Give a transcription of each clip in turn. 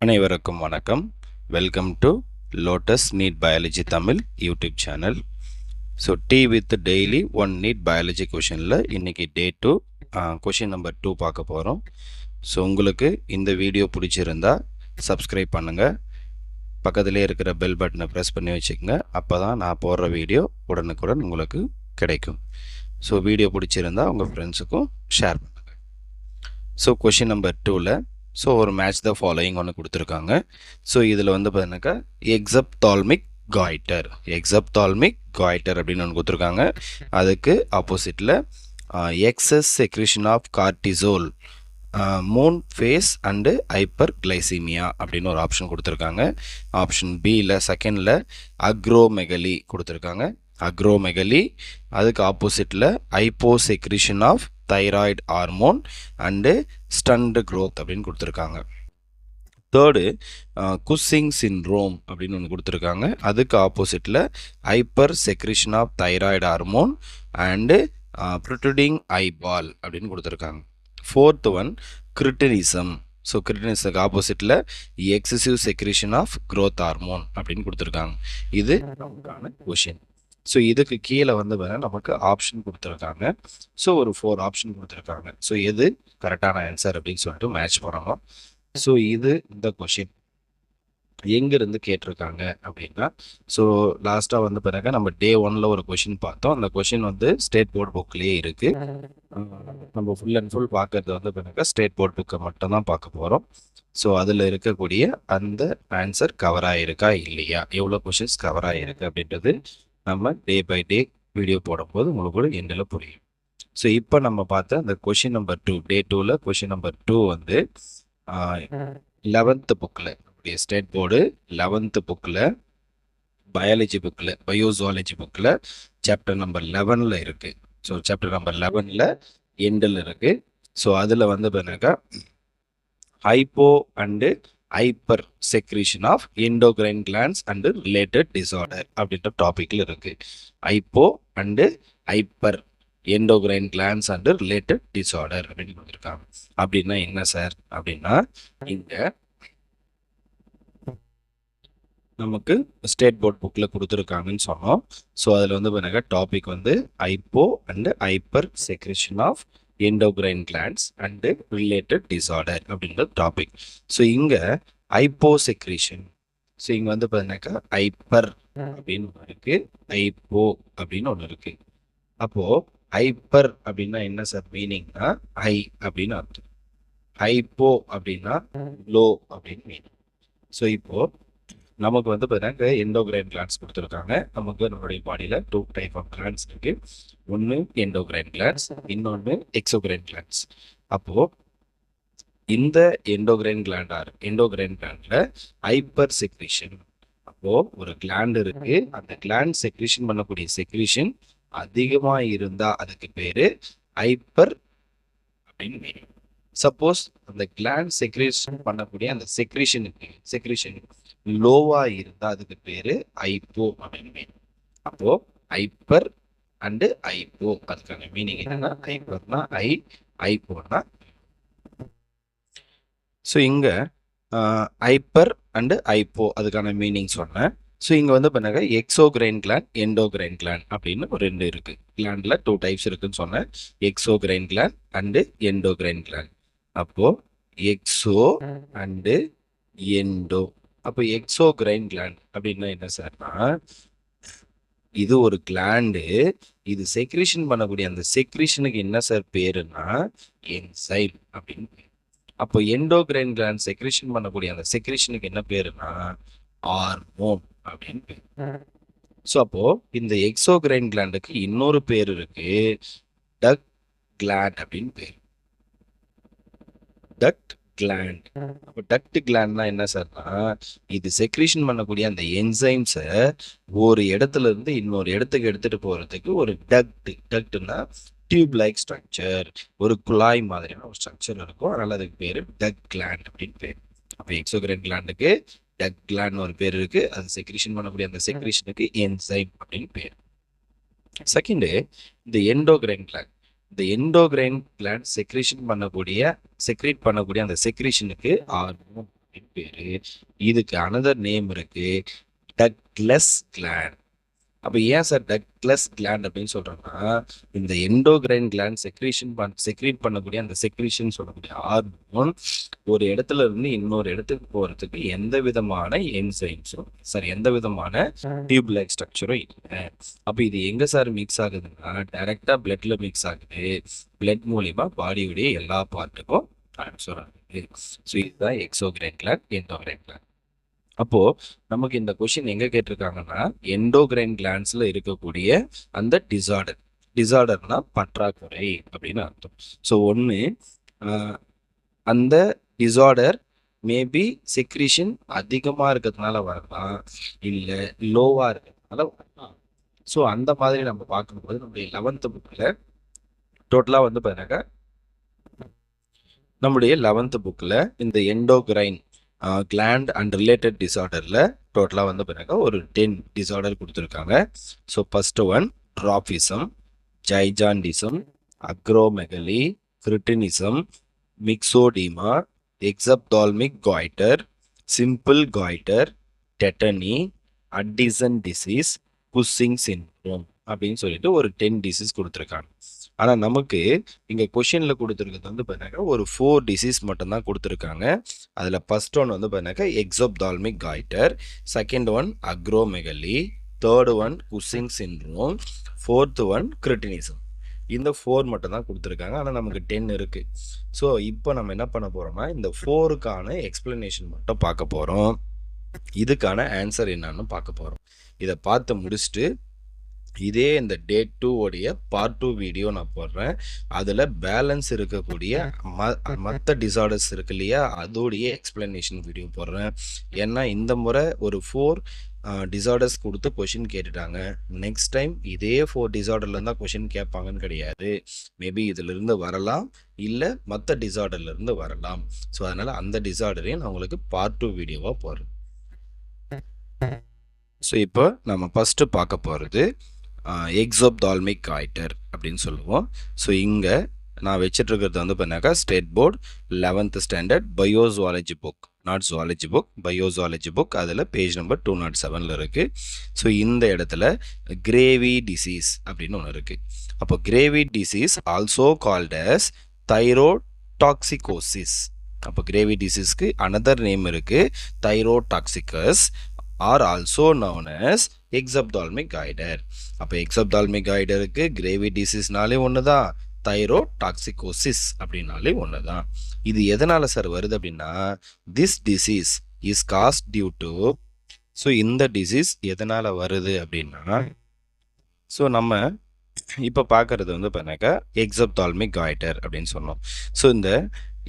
அனைவருக்கும் வணக்கம். Welcome to Lotus NEET biology Tamil YouTube channel. So டி with daily one NEET biology கொஷனில் இன்றைக்கி டே 2 கொஷின் நம்பர் 2 பார்க்க போகிறோம். ஸோ உங்களுக்கு இந்த வீடியோ பிடிச்சிருந்தா சப்ஸ்கிரைப் பண்ணுங்கள், பக்கத்திலே இருக்கிற பெல் பட்டனை ப்ரெஸ் பண்ணி வச்சுக்கோங்க. அப்போ தான் நான் போடுற வீடியோ உடனுக்குடன் உங்களுக்கு கிடைக்கும். ஸோ வீடியோ பிடிச்சிருந்தா உங்கள் ஃப்ரெண்ட்ஸுக்கும் ஷேர் பண்ணுங்கள். ஸோ கொஷின் நம்பர் 2ல் ஸோ ஒரு மேட்ச் த ஃபாலோயிங் ஒன்று கொடுத்துருக்காங்க. ஸோ இதில் வந்து பார்த்தீங்கன்னாக்கா எக்ஸப்தால்மிக் காய்டர் அப்படின்னு ஒன்று கொடுத்துருக்காங்க. அதுக்கு ஆப்போசிட்டில் excess secretion of cortisol, moon face and hyperglycemia அப்படின்னு ஒரு ஆப்ஷன் கொடுத்துருக்காங்க. ஆப்ஷன் பியில் செகண்டில் அக்ரோமெகலி கொடுத்துருக்காங்க. அதுக்கு ஆப்போசிட்டில் hyposecretion of thyroid hormone and stunt growth அப்படின்னு கொடுத்துருக்காங்க. தேர்டு குஸ்ஸிங் சின்ட்ரோம் அப்படின்னு ஒன்று கொடுத்துருக்காங்க. அதுக்கு ஆப்போசிட்டில் hyper secretion of thyroid hormone and protruding eyeball அப்படின்னு கொடுத்துருக்காங்க. Fourth one cretinism. ஸோ கிரிட்டினிசம்க்கு ஆப்போசிட்டில் excessive secretion of growth hormone அப்படின்னு கொடுத்துருக்காங்க. இது நமக்கான கொஷின். ஸோ இதுக்கு கீழே வந்து நமக்கு ஆப்ஷன் கொடுத்துருக்காங்க. ஸோ ஒரு 4 ஆப்ஷன் கொடுத்துருக்காங்க. ஸோ எது கரெக்டான ஆன்சர் அப்படின்னு சொல்லிட்டு மேட்ச் பண்ணணும். ஸோ இந்த கொஷின் எங்கேருந்து கேட்டிருக்காங்க அப்படின்னா, ஸோ லாஸ்ட்டாக வந்து பாருங்க நம்ம டே 1ல் ஒரு கொஷின் பார்த்தோம். அந்த கொஷின் வந்து ஸ்டேட் போர்ட் புக்லேயே இருக்குது. நம்ம ஃபுல் அண்ட் ஃபுல் பார்க்கறது வந்து பாருங்க ஸ்டேட் போர்ட் புக்கை மட்டும் தான் பார்க்க போகிறோம். ஸோ அதில் இருக்கக்கூடிய அந்த ஆன்சர் கவர் ஆகிருக்கா இல்லையா, எவ்வளோ கொஷின்ஸ் கவர் ஆகிருக்கு அப்படின்றது நம்ம டே பை டே வீடியோ போடும்போது உங்களுக்கு எண்டில் புரியும். ஸோ இப்போ நம்ம பார்த்த அந்த கொஷின் நம்பர் 2, டே 2ல் கொஷின் நம்பர் 2 வந்து 11th புக்கில், நம்முடைய ஸ்டேட் போர்டு 11th புக்கில் பயாலஜி புக்கில், பயோசுவாலஜி புக்கில் சாப்டர் நம்பர் 11ல் இருக்குது. ஸோ சாப்டர் நம்பர் 11ல் எண்டில் இருக்குது. ஸோ அதில் வந்து பார்த்தீங்கன்னாக்கா hypo and hyper secretion of endocrine glands and related disorder அப்படின்ற டாபிக்ல இருக்கு. Hypo and hyper endocrine glands and related disorder அப்படின்னு கொடுத்துருக்காங்க. அப்படின்னா என்ன சார் அப்படின்னா, இங்க நமக்கு ஸ்டேட் போர்ட் புக்ல கொடுத்துருக்காங்கன்னு சொன்னோம். ஸோ அதில் வந்து பார்த்தீங்கன்னா டாபிக் வந்து hypo and hyper secretion of endocrine glands and related disorder அப்படின்ற டாபிக். ஸோ இங்கே ஹைப்போசெக்ரேஷன், ஸோ இங்கே வந்து பார்த்தீங்கன்னாக்கா ஹைப்பர் அப்படின்னு ஒன்று இருக்கு, ஹைப்போ அப்படின்னு ஒன்று இருக்கு. அப்போ ஹைப்பர் அப்படின்னா என்ன சார் மீனிங்னா ஹை அப்படின்னு அர்த்தம், ஹைப்போ அப்படின்னா லோ அப்படின்னு மீனிங். ஸோ இப்போ நமக்கு வந்து பார்த்தீங்கன்னா எண்டோக்ரைன் கிளாண்ட்ஸ் கொடுத்துருக்காங்க. நமக்கு நம்மளுடைய பாடியில் 2 டைப் ஆஃப் கிளாண்ட்ஸ் இருக்கு. ஒன்று எண்டோக்ரைன் கிளாண்ட்ஸ், இன்னொன்று எக்ஸோக்ரைன் கிளாண்ட்ஸ். அப்போ இந்த எண்டோக்ரைன் கிளாண்ட்ல ஹைப்பர் செக்ரீஷன், அப்போ ஒரு கிளாண்ட் இருக்கு, அந்த கிளாண்ட் செக்ரீஷன் பண்ணக்கூடிய செக்ரீஷன் அதிகமா இருந்தா அதுக்கு பேரு ஹைப்பர் அப்படின்னு மீனிங். சப்போஸ் அந்த கிளாண்ட் செக்ரீஷன் பண்ணக்கூடிய அந்த செக்ரீஷன் லோவா இருந்தா அதுக்கு பேரு ஹைப்போ அப்படின்னு மீனிங். அப்போ ஹைப்பர் அண்டு ஹைப்போ அதுக்கான மீனிங் என்னன்னா, ஹைப்பர்னா ஹை, ஹைப்போனா. ஸோ இங்கே ஹைப்பர் அண்டு ஹைப்போ அதுக்கான மீனிங் சொன்னேன். ஸோ இங்கே வந்து பண்ணாங்க எக்ஸோக்ரைன் கிளாண்ட், எண்டோக்ரைன் கிளாண்ட் அப்படின்னு ஒரு 2 இருக்குது. கிளாண்டில் 2 டைப்ஸ் இருக்குன்னு சொன்னேன், exocrine gland and endocrine gland. அப்போது எக்ஸோ அண்டு எண்டோ. அப்போ எக்ஸோக்ரைன் கிளாண்ட் அப்படின்னா என்ன சார்னா, இது ஒரு கிளாண்டு, இது செக்ரீஷன் பண்ணக்கூடிய அந்த செக்ரீஷனுக்கு என்ன சார் பேருன்னா என்சைம் அப்படின்னு. அப்போ எண்டோக்ரைன் கிளாண்ட் செக்ரீஷன் பண்ணக்கூடிய அந்த செக்ரீஷனுக்கு என்ன பேருன்னா ஹார்மோன் அப்படின்னு பேர். ஸோ அப்போ இந்த எக்ஸோக்ரைன் கிளாண்டுக்கு இன்னொரு பேர் இருக்கு, டக்ட் கிளாண்ட் அப்படின்னு பேர், டக்ட் கிளாண்ட். அப்போ டக்ட் கிளாண்ட்னா என்ன சார்னா, இது செக்ரீஷன் பண்ணக்கூடிய அந்த என்சைம்ஸை ஒரு இடத்துல இருந்து இன்னொரு இடத்துக்கு எடுத்துட்டு போறதுக்கு ஒரு டக்ட்னா டியூப் லைக் ஸ்ட்ரக்சர், ஒரு குழாய் மாதிரியான ஒரு ஸ்ட்ரக்சர் இருக்கும். அதனால அதுக்கு பேரு டக்ட் கிளாண்ட் அப்படின்னு பேர். அப்போ எக்ஸோக்ரைன் கிளாண்டுக்கு டக்ட் கிளாண்ட் ஒரு பேர் இருக்கு, அது செக்ரீஷன் பண்ணக்கூடிய அந்த செக்ரீஷனுக்கு என்சைம் அப்படின்னு பேர். செகண்ட், இந்த எண்டோக்ரைன் கிளாண்ட் செக்ரீட் பண்ணக்கூடிய அந்த செக்ரீஷனுக்கு ஹார்மோன் அப்படின்னு அப்படின்னு பேரு. இதுக்கு அனதர் நேம் இருக்கு, டக்லஸ் கிளாண்ட். அப்போ ஏன் சார் டக்லஸ் கிளாண்ட் அப்படின்னு சொல்றோம்னா, இந்த எண்டோகிரைன் கிளாண்ட் செக்ரீட் பண்ணக்கூடிய அந்த செக்ரீஷன் சொல்லக்கூடிய ஹார்மோன் ஒரு இடத்துல இருந்து இன்னொரு இடத்துக்கு போறதுக்கு எந்த விதமான என்சைம்ஸும் எந்த விதமான டியூப் லைக் ஸ்ட்ரக்சரும் இல்லை. அப்போ இது எங்க சார் மிக்ஸ் ஆகுதுன்னா, டைரக்டா பிளட்ல மிக்ஸ் ஆகுது. பிளட் மூலியமா பாடியுடைய எல்லா பார்ட்டுக்கும் ட்ரான்ஸ்ஃபர் ஆகுது. ஸோ இதுதான் எக்ஸோகிரைன் கிளாண்ட், எண்டோகிரைன் கிளாண்ட். அப்போ நமக்கு இந்த கொஸ்டின் எங்க கேட்டிருக்காங்கன்னா, எண்டோகிரைன் கிளாண்ட்ஸ்ல இருக்கக்கூடிய அந்த டிசார்டர்னா பற்றாக்குறை அப்படின்னு அர்த்தம். ஸோ ஒன்று, அந்த டிசார்டர் மேபி செக்ரீஷன் அதிகமாக இருக்கிறதுனால வரலாம், இல்லை லோவாக இருக்கிறதுனால வரலாம். ஸோ அந்த மாதிரி நம்ம பார்க்கும்போது நம்முடைய 11th புக்கில் டோட்டலாக வந்து பாருங்க, நம்முடைய 11th புக்கில் இந்த எண்டோகிரைன் கிளாண்ட் அண்ட் ரிலேட்டட் டிசார்டரில் டோட்டலாக வந்து பாருங்க ஒரு 10 டிசார்டர் கொடுத்துருக்காங்க. So first one dwarfism, gigantism, acromegaly, cretinism, myxoedema, exophthalmic goitre, simple goitre, tetany, Addison disease, Cushing syndrome அப்படின்னு சொல்லிட்டு ஒரு 10 டிசீஸ் கொடுத்துருக்காங்க. ஆனால் நமக்கு இங்கே கொஷினில் கொடுத்துருக்கிறது வந்து பார்த்தீங்கன்னா ஒரு 4 டிசீஸ் மட்டும்தான் கொடுத்துருக்காங்க. அதில் ஃபர்ஸ்ட் ஒன் வந்து பார்த்தீங்கன்னா exophthalmic goitre, second one acromegaly, third one Cushing syndrome, fourth one cretinism. இந்த 4 மட்டும் தான் கொடுத்துருக்காங்க. ஆனால் நமக்கு 10 இருக்குது. ஸோ இப்போ நம்ம என்ன பண்ண போகிறோம்னா, இந்த 4க்கான எக்ஸ்பிளனேஷன் மட்டும் பார்க்க போகிறோம். இதுக்கான ஆன்சர் என்னன்னு பார்க்க போகிறோம். இதை பார்த்து முடிச்சுட்டு இதே இந்த டே 2 உடைய பார்ட் 2 வீடியோ நான் போடுறேன். அதில் பேலன்ஸ் இருக்கக்கூடிய மற்ற டிசார்டர்ஸ் இருக்கு இல்லையா, அதோடைய எக்ஸ்பிளனேஷன் வீடியோ போடுறேன். ஏன்னா இந்த முறை ஒரு 4 டிசார்டர்ஸ் கொடுத்து கொஷின் கேட்டுட்டாங்க. நெக்ஸ்ட் டைம் இதே 4 டிசார்டர்ல தான் கொஷின் கேட்பாங்கன்னு கிடையாது. மேபி இதிலிருந்து வரலாம், இல்லை மற்ற டிசார்டர்லேருந்து வரலாம். ஸோ அதனால் அந்த டிசார்டரையும் நான் உங்களுக்கு பார்ட் 2 வீடியோவாக போடுறேன். ஸோ இப்போ நம்ம ஃபஸ்ட்டு பார்க்க போகிறது எக்ஸோப்தால்மிக் காய்டர் அப்படின்னு சொல்லுவோம். ஸோ இங்கே நான் வச்சிட்ருக்கிறது வந்து பண்ணாக்கா state board 11th standard பயோசுவாலஜி book, not zoology book, பயோசுவாலஜி book. அதில் பேஜ் நம்பர் 207 இருக்குது. ஸோ இந்த இடத்துல கிரேவி டிசீஸ் அப்படின்னு ஒன்று இருக்குது. அப்போ Graves disease also called as thyrotoxicosis. அப்போ கிரேவி டிசீஸ்க்கு அனதர் நேம் இருக்குது, thyrotoxicosis, or also known as exophthalmic goitre. அப்போ எக்ஸப்தால்மிக் காய்டருக்கு கிரேவி டிசீஸ்னாலே ஒன்று தான், தைரோடாக்சிகோசிஸ் அப்படின்னாலே ஒன்று தான். இது எதனால் சார் வருது அப்படின்னா, this disease is caused due to. So இந்த டிசீஸ் எதனால் வருது அப்படின்னா, ஸோ நம்ம இப்போ பார்க்குறது வந்து பார்த்தாக்கா எக்ஸப்தால்மிக் காய்டர் அப்படின்னு சொன்னோம். ஸோ இந்த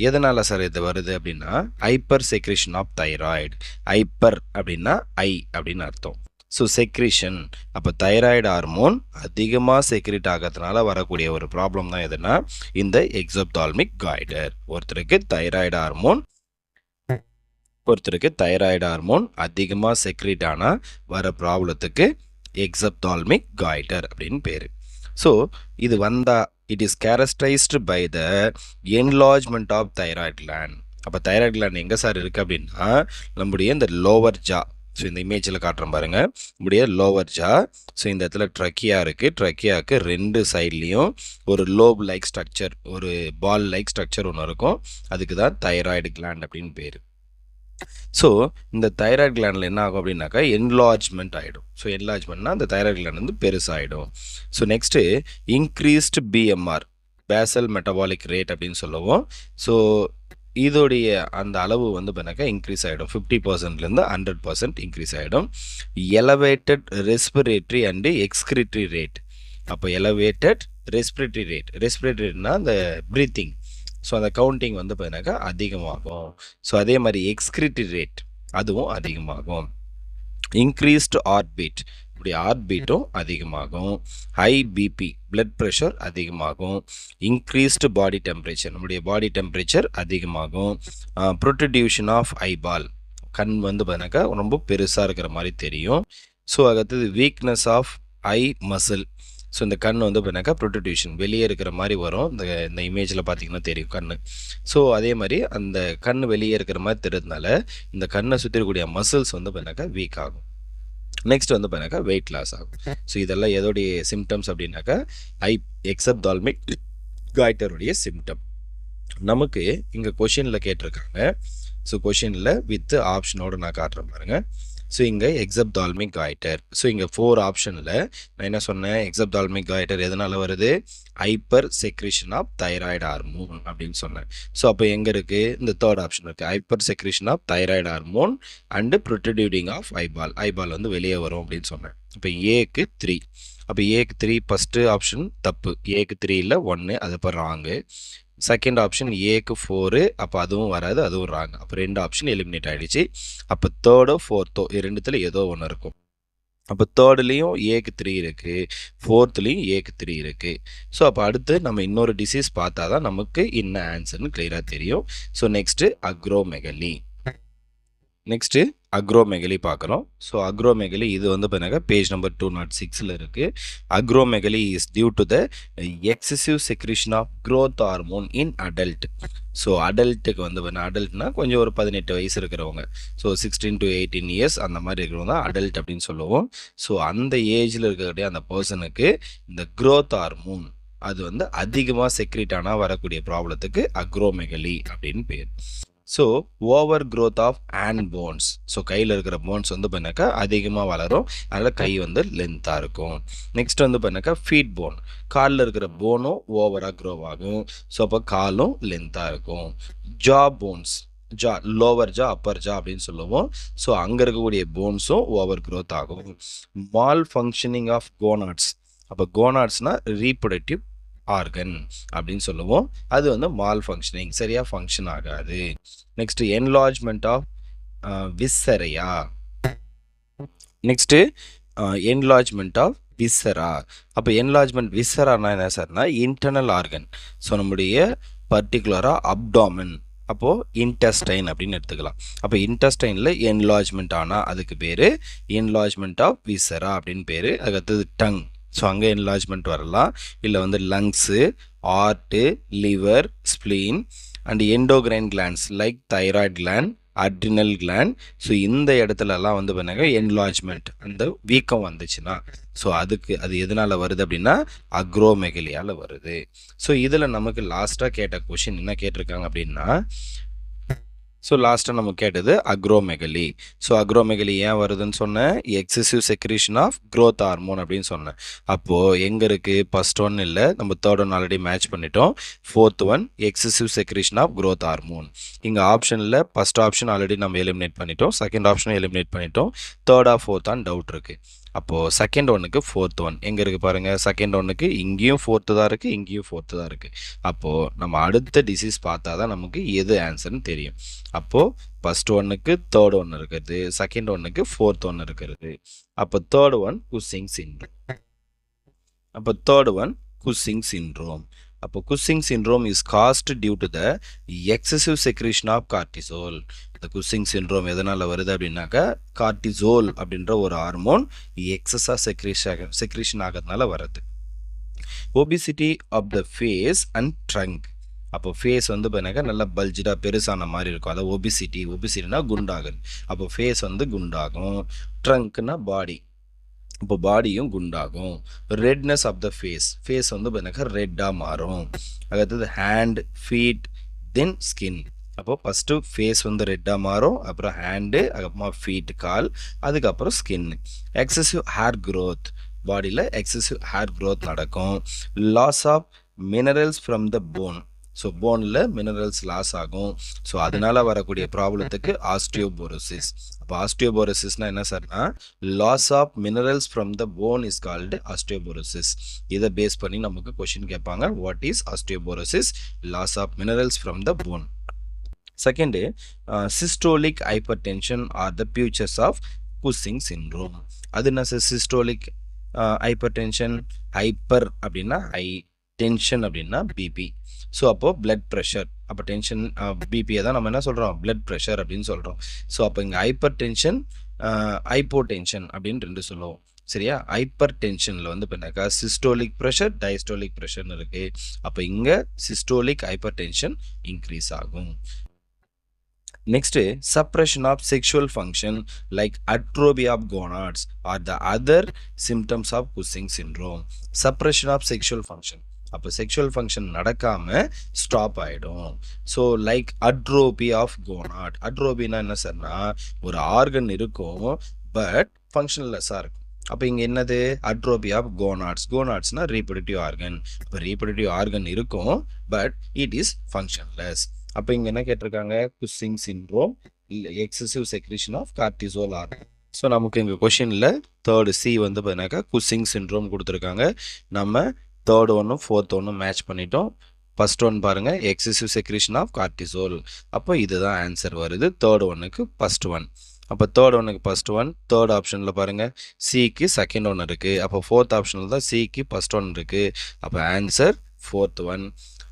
எதனால் சார் இது வருது அப்படின்னா, hyper secretion of thyroid. Hyper அப்படின்னா ஐ அப்படின்னு அர்த்தம். ஸோ செக்ரேஷன், அப்போ தைராய்டு ஹார்மோன் அதிகமாக செக்ரேட் ஆகிறதுனால வரக்கூடிய ஒரு ப்ராப்ளம் தான் எதுனா இந்த எக்ஸப்தால்மிக் காய்டர். ஒருத்தருக்கு தைராய்டு ஹார்மோன் அதிகமாக செக்ரேட் ஆனால் வர ப்ராப்ளத்துக்கு எக்ஸப்தால்மிக் காய்டர் அப்படின்னு பேர். ஸோ இது வந்தால் it is characterised by the enlargement of thyroid gland. அப்போ தைராய்டு கிளாண்ட் எங்கே சார் இருக்குது அப்படின்னா, நம்முடைய இந்த லோவர் ஜா. ஸோ இந்த இமேஜில் காட்டுறேன் பாருங்கள், நம்முடைய லோவர் ஜா. ஸோ இந்த இடத்துல ட்ரக்கியா இருக்குது. ட்ரக்கியாவுக்கு 2 சைட்லேயும் ஒரு லோப் லைக் ஸ்ட்ரக்சர், ஒரு பால் லைக் ஸ்ட்ரக்சர் ஒன்று இருக்கும். அதுக்கு தான் தைராய்டு கிளாண்ட் அப்படின்னு பேர். ஸோ இந்த தைராய்டு கிளாண்டில் என்ன ஆகும் அப்படின்னாக்கா என்லார்ஜ்மெண்ட் ஆகிடும். ஸோ என்லார்ஜ்மெண்ட்னா அந்த தைராய்டு கிளாண்ட் வந்து பெருசாகிடும். So next increased BMR, basal metabolic rate அப்படின்னு சொல்லுவோம். ஸோ இதோடைய அந்த அளவு வந்து பண்ணாக்கா இன்க்ரீஸ் ஆகிடும். 50%லேருந்து 100% இன்க்ரீஸ் ஆகிடும். Elevated respiratory and excretory rate. அப்போ எலவேட்டட் ரெஸ்பிரேட்டரி ரேட்னா அந்த ப்ரீத்திங், ஸோ அந்த கவுண்டிங் வந்து பார்த்தீங்கன்னாக்கா அதிகமாகும். ஸோ அதே மாதிரி எக்ஸ்கிரிட்டரி ரேட் அதுவும் அதிகமாகும். இன்க்ரீஸ்டு ஹார்ட் பீட், இப்படி ஹார்ட் பீட்டும் அதிகமாகும். ஹை பிபி, பிளட் ப்ரெஷர் அதிகமாகும். இன்க்ரீஸ்டு பாடி டெம்பரேச்சர், நம்முடைய பாடி டெம்பரேச்சர் அதிகமாகும். ப்ரொட்ரூஷன் ஆஃப் ஐபால், கண் வந்து பார்த்தீங்கன்னாக்கா ரொம்ப பெருசாக இருக்கிற மாதிரி தெரியும். ஸோ அடுத்தது weakness of eye muscle, so இந்த கண் வந்து பார்த்தீங்கன்னாக்கா ப்ரொட்ரூஷன் வெளியே இருக்கிற மாதிரி வரும். இந்த இமேஜில் பார்த்தீங்கன்னா தெரியும் கண். ஸோ அதே மாதிரி அந்த கண் வெளியே இருக்கிற மாதிரி தெரிறதுனால இந்த கண்ணை சுற்றி இருக்கக்கூடிய மசில்ஸ் வந்து பார்த்தீங்கன்னாக்கா வீக் ஆகும். நெக்ஸ்ட் வந்து பார்த்தீங்கன்னாக்கா வெயிட் லாஸ் ஆகும். ஸோ இதெல்லாம் எதோடைய சிம்டம்ஸ் அப்படின்னாக்கா எக்ஸப்தால்மிக் காய்டருடைய சிம்டம். நமக்கு இங்கே கொஷினில் கேட்டிருக்காங்க. ஸோ கொஷினில் வித் ஆப்ஷனோடு நான் காட்டுறேன் பாருங்கள். ஸோ இங்கே எக்ஸப்தால்மிக் காய்டர். ஸோ இங்கே 4 ஆப்ஷனில் நான் என்ன சொன்னேன், எக்ஸப்தால்மிக் காய்டர் எதனால் வருது, hyper secretion of thyroid hormone அப்படின்னு சொன்னேன். ஸோ அப்போ எங்கே இருக்குது, இந்த தேர்ட் ஆப்ஷன் இருக்குது, hyper secretion of thyroid hormone and protruding of eyeball. Eyeball வந்து வெளியே வரும் அப்படின்னு சொன்னேன். இப்போ ஏக்கு 3. அப்போ ஏக்கு 3 ஃபஸ்ட்டு ஆப்ஷன் தப்பு, ஏக்கு 3 இல்லை 1, அது இப்போ ராங்கு. செகண்ட் ஆப்ஷன் ஏக்கு 4, அப்போ அதுவும் வராது, அதுவும் ராங். அப்போ 2 ஆப்ஷன் எலிமினேட் ஆகிடுச்சு. அப்போ தேர்டோ ஃபோர்த்தோ ரெண்டுத்தில் ஏதோ ஒன்று இருக்கும். அப்போ தேர்ட்லேயும் ஏக்கு 3 இருக்குது, ஃபோர்த்துலேயும் ஏக்கு 3 இருக்குது. ஸோ அப்போ அடுத்து நம்ம இன்னொரு டிசீஸ் பார்த்தா தான் நமக்கு என்ன ஆன்சர்னு கிளியராக தெரியும். So next acromegaly. Next acromegaly பார்க்குறோம். ஸோ அக்ரோமெகலி இது வந்து பார்த்தீங்கன்னா பேஜ் நம்பர் 206 இருக்குது. Acromegaly is due to the excessive secretion of growth hormone in adult. So அடல்ட்டுக்கு வந்து பார்த்தீங்கன்னா, அடல்ட்னா கொஞ்சம் ஒரு 18 வயசு இருக்கிறவங்க, ஸோ 16 to 18 இயர்ஸ் அந்த மாதிரி இருக்கிறவங்க தான் அடல்ட் அப்படின்னு சொல்லுவோம். ஸோ அந்த ஏஜில் இருக்கக்கூடிய அந்த பர்சனுக்கு இந்த க்ரோத் ஹார்மோன் அது வந்து அதிகமாக செக்ரேட் ஆனால் வரக்கூடிய ப்ராப்ளத்துக்கு அக்ரோமெகலி அப்படின்னு பேர். So over growth of hand bones. So கையில் இருக்கிற போன்ஸ் வந்து பண்ணாக்கா அதிகமாக வளரும், அதனால் கை வந்து லென்த்தாக இருக்கும். நெக்ஸ்ட் வந்து பண்ணாக்கா ஃபீட் போன், காலில் இருக்கிற போனும் ஓவராக க்ரோ ஆகும். ஸோ அப்போ காலும் லென்த்தாக இருக்கும். Jaw bones, jaw lower jaw upper jaw அப்படின்னு சொல்லுவோம். ஸோ அங்கே இருக்கக்கூடிய போன்ஸும் ஓவர் க்ரோத் ஆகும். Malfunctioning of gonads. அப்போ கோனாட்ஸ்னால் ரீப்ரொடக்டிவ் ஆர்கன் அப்படின்னு சொல்லுவோம். அது வந்து மால் ஃபங்க்ஷனிங், சரியாக ஃபங்க்ஷன் ஆகாது. Next enlargement of viscera. Next enlargement of viscera. அப்போ என்லார்ஜ்மெண்ட் விஸ்ஸரானா என்ன சார்னா இன்டர்னல் ஆர்கன். ஸோ நம்முடைய பர்டிகுலராக அப்டாமன், அப்போது இன்டெஸ்டைன் அப்படின்னு எடுத்துக்கலாம். அப்போ இன்டெஸ்டைனில் என்லார்ஜ்மெண்ட் ஆனால் அதுக்கு பேர் என்லார்ஜ்மெண்ட் ஆஃப் விஸ்ஸரா அப்படின்னு பேர். அதுக்கடுத்தது டங். ஸோ அங்கே என்லார்ஜ்மெண்ட் வரலாம். இல்லை வந்து lungs, heart, liver, spleen and endocrine glands like thyroid gland, adrenal gland. So இந்த இடத்துலலாம் வந்து பண்ணாங்க என்லார்ஜ்மெண்ட், அந்த வீக்கம் வந்துச்சுன்னா ஸோ அதுக்கு அது எதனால் வருது அப்படின்னா அக்ரோமெகலியால் வருது. ஸோ இதில் நமக்கு லாஸ்ட்டாக கேட்ட கொஷின் என்ன கேட்டிருக்காங்க அப்படின்னா, ஸோ லாஸ்ட்டாக நம்ம கேட்டது அக்ரோமெகலி. ஸோ அக்ரோமெகலி ஏன் வருதுன்னு சொன்னேன், excessive secretion of growth hormone அப்படின்னு சொன்னேன். அப்போது எங்கே இருக்குது, ஃபர்ஸ்ட் ஒன் இல்லை, நம்ம தேர்ட் ஒன் ஆல்ரெடி மேட்ச் பண்ணிட்டோம். Fourth one excessive secretion of growth hormone. இங்கே ஆப்ஷனில் ஃபஸ்ட் ஆப்ஷன் ஆல்ரெடி நம்ம எலிமினேட் பண்ணிட்டோம், செகண்ட் ஆப்ஷனும் எலிமினேட் பண்ணிட்டோம், தேர்டா ஃபோர்த்தான்னு டவுட் இருக்குது. அப்போது செகண்ட் ஒன்றுக்கு ஃபோர்த் ஒன் எங்கே இருக்குது பாருங்கள். செகண்ட் ஒன்றுக்கு இங்கேயும் ஃபோர்த்து தான் இருக்குது, இங்கேயும் ஃபோர்த்து தான் இருக்குது. அப்போது நம்ம அடுத்த டிசீஸ் பார்த்தா தான் நமக்கு எது ஆன்சர்னு தெரியும். அப்போது ஃபஸ்ட் ஒன்றுக்கு தேர்ட் ஒன்று இருக்கிறது, செகண்ட் ஒன்றுக்கு ஃபோர்த் ஒன்று இருக்கிறது. அப்போ தேர்ட் ஒன் குஸ்ஸிங் சிண்ட்ரோம். அப்போ தேர்ட் ஒன் குஸ்ஸிங் சிண்ட்ரோம். அப்போ Cushing syndrome is caused due to the excessive secretion of cortisol. இந்த குஸ்ஸிங் சிண்ட்ரோம் எதனால் வருது அப்படின்னாக்கா கார்டிசோல் அப்படின்ற ஒரு ஹார்மோன் எக்ஸஸாக செக்ரேஷன் ஆகிறதுனால வருது. Obesity of the face and trunk. அப்போ ஃபேஸ் வந்து பார்த்தீங்கன்னா நல்லா பல்ஜிடாக பெருசான மாதிரி இருக்கும், அதாவது ஒபிசிட்டினா குண்டாகுது. அப்போ ஃபேஸ் வந்து குண்டாகும். ட்ரங்க்னா பாடி, இப்போ பாடியும் குண்டாகும். ரெட்னஸ் ஆஃப் த ஃபேஸ் வந்து பார்த்தீங்கன்னா ரெட்டாக மாறும். அடுத்தது ஹேண்ட், ஃபீட், தென் ஸ்கின். அப்போ ஃபஸ்ட்டு ஃபேஸ் வந்து ரெட்டாக மாறும், அப்புறம் ஹேண்டு, அதுக்கப்புறமா ஃபீட் கால், அதுக்கப்புறம் ஸ்கின். எக்ஸசிவ் ஹேர் க்ரோத், பாடியில் எக்ஸசிவ் ஹேர் க்ரோத் நடக்கும். Loss of minerals from the bone. So போனில் மினரல்ஸ் லாஸ் ஆகும். ஸோ அதனால் வரக்கூடிய ப்ராப்ளத்துக்கு ஆஸ்டியோபோரோசிஸ். அப்போ ஆஸ்டியோபோரோசிஸ்னால் என்ன சார்னா loss of minerals from the bone is called osteoporosis. இதை பேஸ் பண்ணி நமக்கு கொஷின் கேட்பாங்க, what is osteoporosis? Loss of minerals from the bone. Second systolic hypertension are the features of Cushing syndrome. அது என்ன சார் சிஸ்டோலிக் ஹைப்பர்டென்ஷன்? ஹைப்பர் அப்படின்னா high, tension அப்படின்னா BP. So அப்போது blood pressure, அப்போ டென்ஷன் பிபியை தான் நம்ம என்ன சொல்கிறோம் பிளட் ப்ரெஷர் அப்படின்னு சொல்கிறோம். ஸோ அப்போ இங்கே ஹைப்பர் டென்ஷன், ஹைப்போ டென்ஷன் அப்படின்னு ரெண்டு சொல்லுவோம். சரியா? ஹைப்பர் டென்ஷனில் வந்து பண்ணாக்கா சிஸ்டோலிக் ப்ரெஷர் டயஸ்டோலிக் ப்ரெஷர்னு இருக்குது. அப்போ இங்கே சிஸ்டோலிக் ஹைப்பர் டென்ஷன் இன்க்ரீஸ் ஆகும். Next, suppression of sexual function like atrophy of gonads are the other symptoms of Cushing syndrome. Suppression of sexual function. அப்போ செக்ஷுவல் ஃபங்க்ஷன் நடக்காமல் ஸ்டாப் ஆகிடும். So like atrophy of gonad. அட்ரோபின்னா என்ன சார்னா ஒரு organ இருக்கும் but ஃபங்க்ஷன்லெஸ்ஸாக இருக்கும். அப்போ இங்கே என்னது அட்ரோபி ஆஃப் கோனாட்ஸ். கோனாட்ஸ்னால் ரீப்ரொடக்டிவ் ஆர்கன். இப்போ ரீப்ரொடக்டிவ் ஆர்கன் இருக்கும் பட் இட் இஸ் ஃபங்க்ஷன்லெஸ். அப்போ இங்கே என்ன கேட்டிருக்காங்க Cushing syndrome excessive secretion of cortisol organ. So நமக்கு இங்கே கொஷினில் தேர்டு சி வந்து பார்த்தீங்கன்னாக்கா குஸ்ஸிங் சிண்ட்ரோம் கொடுத்துருக்காங்க. நம்ம தேர்ட் ஒன்றும் ஃபோர்த் ஒன்றும் மேட்ச் பண்ணிட்டோம். ஃபர்ஸ்ட் ஒன் பாருங்கள் எக்ஸசிவ் செக்ரீஷன் ஆஃப் கார்டிசோல். அப்போ இதுதான் ஆன்சர் வருது தேர்ட் ஒன்னுக்கு ஃபர்ஸ்ட் ஒன். அப்போ தேர்ட் ஒன்னுக்கு ஃபர்ஸ்ட் ஒன், தேர்ட் ஆப்ஷனில் பாருங்கள் சிக்கு செகண்ட் ஒன் இருக்குது. அப்போ ஃபோர்த் ஆப்ஷனில் தான் சிக்கு ஃபர்ஸ்ட் ஒன் இருக்குது. அப்போ ஆன்சர் ஃபோர்த் ஒன்.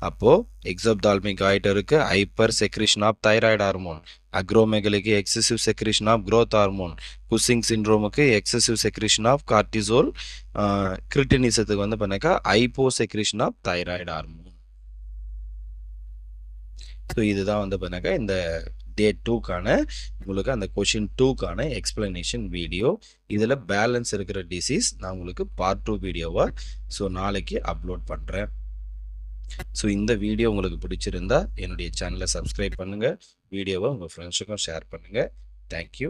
அப்போது எக்ஸோப்தால்மிக் ஆகிட்டு இருக்குது hyper secretion of thyroid hormone, அக்ரோமெகலிக்கு excessive secretion of growth hormone, Cushing சிண்ட்ரோமுக்கு எக்ஸசிவ் செக்ரீஷன் ஆஃப் கார்டிசோல், கிரிட்டினிசத்துக்கு வந்து பண்ணாக்கா hyposecretion of thyroid hormone. So இதுதான் வந்து பண்ணாக்கா இந்த டே 2க்கான உங்களுக்கு அந்த கொஷின் 2க்கான எக்ஸ்பிளனேஷன் வீடியோ. இதில் பேலன்ஸ் இருக்கிற டிசீஸ் நான் உங்களுக்கு பார்ட் 2 வீடியோவாக ஸோ நாளைக்கு அப்லோட் பண்ணுறேன். ஸோ இந்த வீடியோ உங்களுக்கு பிடிச்சிருந்தா என்னுடைய சேனலை சப்ஸ்கிரைப் பண்ணுங்கள், வீடியோவை உங்கள் ஃப்ரெண்ட்ஸுக்கும் ஷேர் பண்ணுங்கள். தேங்க்யூ.